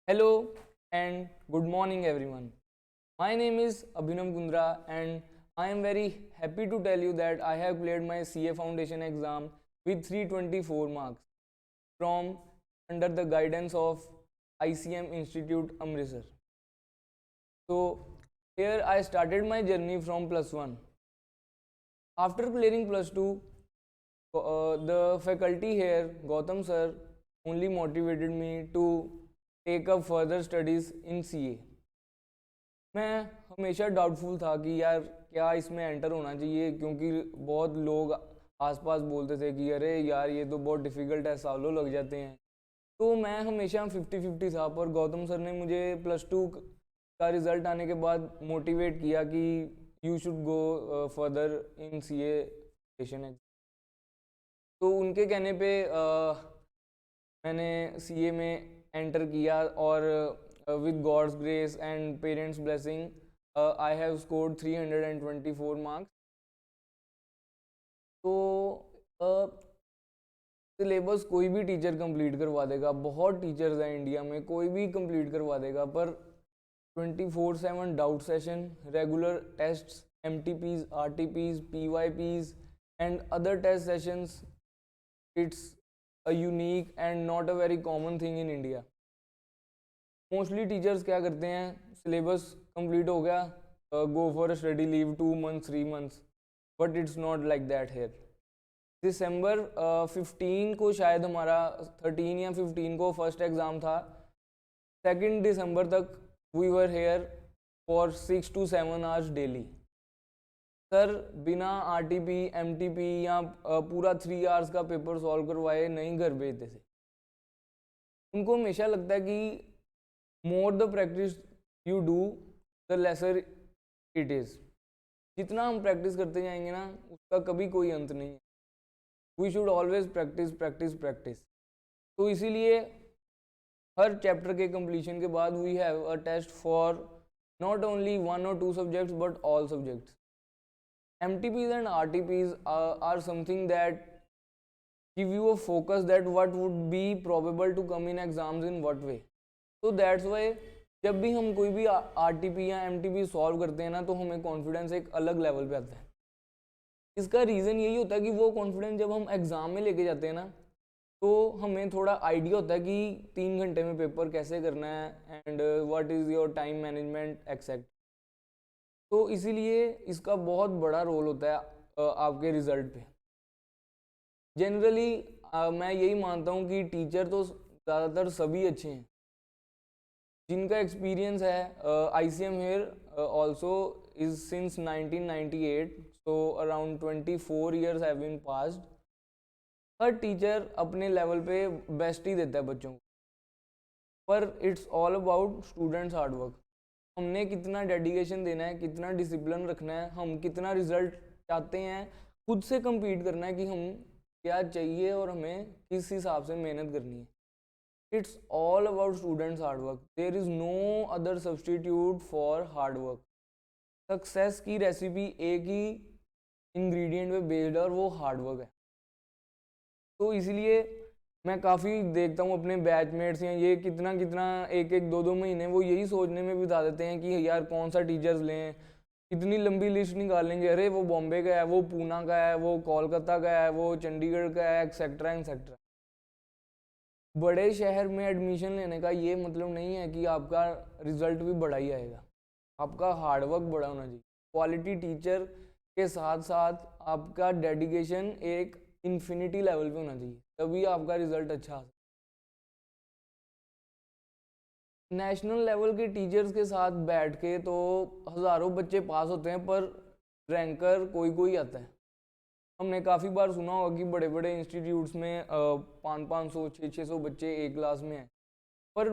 Hello and good morning everyone. My name is Abhinav Gundra and I am very happy to tell you that I have cleared my CA Foundation exam with 324 marks from under the guidance of ICM Institute Amritsar. So here I started my journey from plus 1. After clearing plus 2, the faculty here, Gautam sir, only motivated me to take up further studies in CA. मैं हमेशा doubtful था कि यार क्या इसमें enter होना चाहिए, क्योंकि बहुत लोग आसपास बोलते थे कि अरे यार ये तो बहुत डिफ़िकल्ट है, सालों लग जाते हैं। तो मैं हमेशा 50-50 था, पर गौतम सर ने मुझे प्लस टू का रिज़ल्ट आने के बाद मोटिवेट किया कि you should go further in CA session. तो उनके कहने पे मैंने CA में एंटर किया और with God's grace and parents' blessing, I have scored 324 marks. तो सिलेबस कोई भी टीचर कंप्लीट करवा देगा, बहुत टीचर्स हैं इंडिया में, कोई भी कंप्लीट करवा देगा, पर 24/7 doubt session, regular tests, MTPs, RTPs, PYPs and other test sessions, it's a unique and not a very common thing in India. Mostly teachers क्या करते हैं, सिलेबस कंप्लीट हो गया, go for study leave 2 months 3 months, but it's not like that here. दिसंबर 15 को शायद हमारा 13 या 15 को फर्स्ट एग्ज़ाम था। 2 दिसंबर तक we were here for 6 to 7 hours daily. Sir बिना RTP MTP या पूरा 3 hours का पेपर सॉल्व करवाए नहीं घर भेजते थे। उनको हमेशा लगता है कि more the practice you do the lesser it is. जितना हम प्रैक्टिस करते जाएंगे ना, उसका कभी कोई अंत नहीं है। We should always practice practice practice. तो इसीलिए हर चैप्टर के कंप्लीशन के बाद we have a test for not only 1 or 2 subjects but all subjects. MTPs and RTPs are something that give you a focus that what would be probable to come in exams in what way. तो that's why जब भी हम कोई भी RTP या MTP solve करते हैं ना, तो हमें कॉन्फिडेंस एक अलग लेवल पे आता है। इसका रीज़न यही होता है कि वो कॉन्फिडेंस जब हम एग्ज़ाम में लेके जाते हैं ना, तो हमें थोड़ा आइडिया होता है कि 3 घंटे में पेपर कैसे करना है and what is your time management exact. तो इसीलिए इसका बहुत बड़ा रोल होता है आपके रिज़ल्ट पे। जनरली मैं यही मानता हूँ कि टीचर तो ज़्यादातर सभी अच्छे हैं जिनका एक्सपीरियंस है। ICM here also is since 1998, so around 24 years have been passed. हर टीचर अपने लेवल पे बेस्ट ही देता है बच्चों को, पर it's all about students hard work. हमने कितना डेडिकेशन देना है, कितना डिसिप्लिन रखना है, हम कितना रिजल्ट चाहते हैं, खुद से compete करना है कि हम क्या चाहिए और हमें किस हिसाब से मेहनत करनी है। It's all about students' hard work. There is no other substitute for hard work. Success की रेसिपी एक ही इंग्रेडिएंट पे बेस्ड है और वो हार्ड वर्क है। तो इसीलिए मैं काफ़ी देखता हूँ अपने बैचमेट्स हैं, ये कितना कितना 1-2 महीने वो यही सोचने में बिता देते हैं कि यार कौन सा टीचर्स लें, इतनी लंबी लिस्ट निकालेंगे, अरे वो बॉम्बे का है, वो पूना का है, वो कोलकाता का है, वो चंडीगढ़ का है, एक्सेट्रा एक्सेट्रा। बड़े शहर में एडमिशन लेने का ये मतलब नहीं है कि आपका रिजल्ट भी बड़ा ही आएगा। आपका हार्डवर्क बड़ा होना चाहिए। क्वालिटी टीचर के साथ साथ आपका डेडिकेशन एक इन्फिनिटी लेवल पे होना चाहिए, तभी आपका रिजल्ट अच्छा आ सकता है। नेशनल लेवल के टीचर्स के साथ बैठ के तो हज़ारों बच्चे पास होते हैं, पर रैंकर कोई कोई आता है। हमने काफ़ी बार सुना होगा कि बड़े बड़े इंस्टीट्यूट्स में 500-500 600 बच्चे एक क्लास में हैं, पर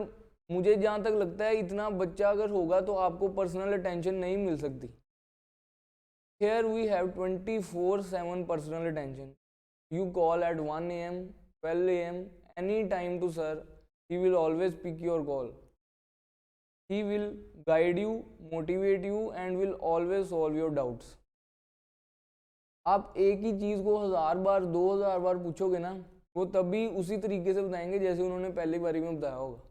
मुझे जहाँ तक लगता है इतना बच्चा अगर होगा तो आपको पर्सनल अटेंशन नहीं मिल सकती। Here we have 24/7 personal attention. You call at 1 AM 12 AM any time to sir, he will always pick your call, he will guide you, motivate you and will always solve your doubts. आप एक ही चीज़ को 1000 बार 2000 बार पूछोगे ना, वो तभी उसी तरीके से बताएंगे जैसे उन्होंने पहली बारी में बताया होगा।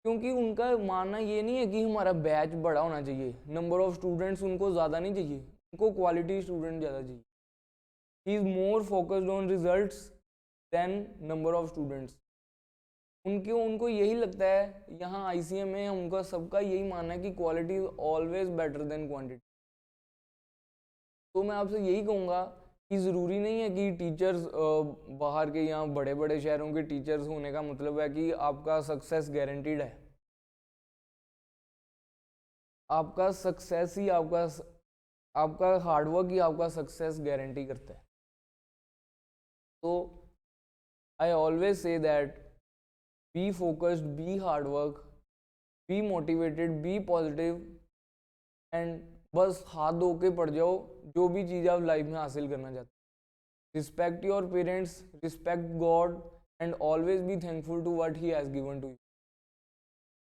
क्योंकि उनका मानना ये नहीं है कि हमारा बैच बड़ा होना चाहिए, नंबर ऑफ स्टूडेंट्स उनको ज़्यादा नहीं चाहिए, उनको क्वालिटी स्टूडेंट ज़्यादा चाहिए। He is more focused on results than number of students. उनको यही लगता है यहाँ आईसीएम में, उनका सबका यही मानना है कि quality is always better than quantity. तो मैं आपसे यही कहूँगा कि ज़रूरी नहीं है कि टीचर्स बाहर के या बड़े बड़े शहरों के टीचर्स होने का मतलब है कि आपका सक्सेस गारंटीड है। आपका सक्सेस ही आपका हार्डवर्क ही आपका सक्सेस गारंटी करता है। तो I always say that be focused, be hard work, be motivated, be positive and बस हाथ धो के पड़ जाओ जो भी चीज़ आप लाइफ में हासिल करना चाहते हो। Respect your parents, respect God and always be thankful to what he has given to you.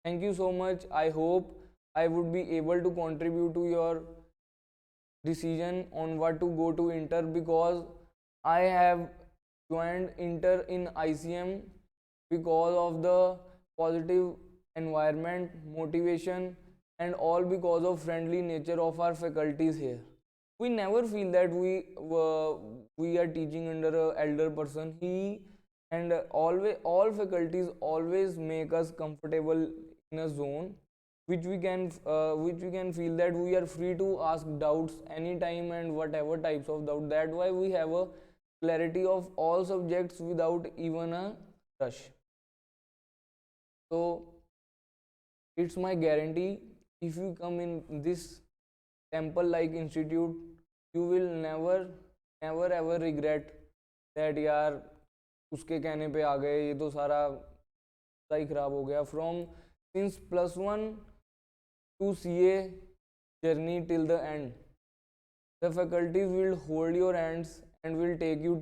Thank you so much. I hope I would be able to contribute to your decision on what to go to Inter, because I have joined Inter in ICM because of the positive environment, motivation, and all because of friendly nature of our faculties here. We never feel that we are teaching under a elder person. All faculties always make us comfortable in a zone which we can feel that we are free to ask doubts anytime and whatever types of doubt. That why we have a clarity of all subjects without even a rush. So it's my guarantee, if you come in this temple like institute, you will never ever regret that यार उसके कहने पे आ गए, ये तो सारा ही खराब हो गया। From since +1 to CA journey till the end, the faculties will hold your hands and will take you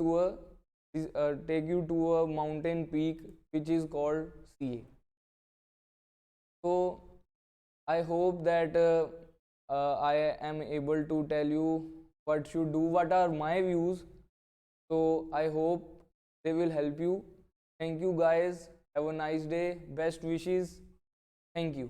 to a mountain peak which is called CA. So I hope that I am able to tell you what should do, what are my views. So I hope they will help you. Thank you guys. Have a nice day. Best wishes. Thank you.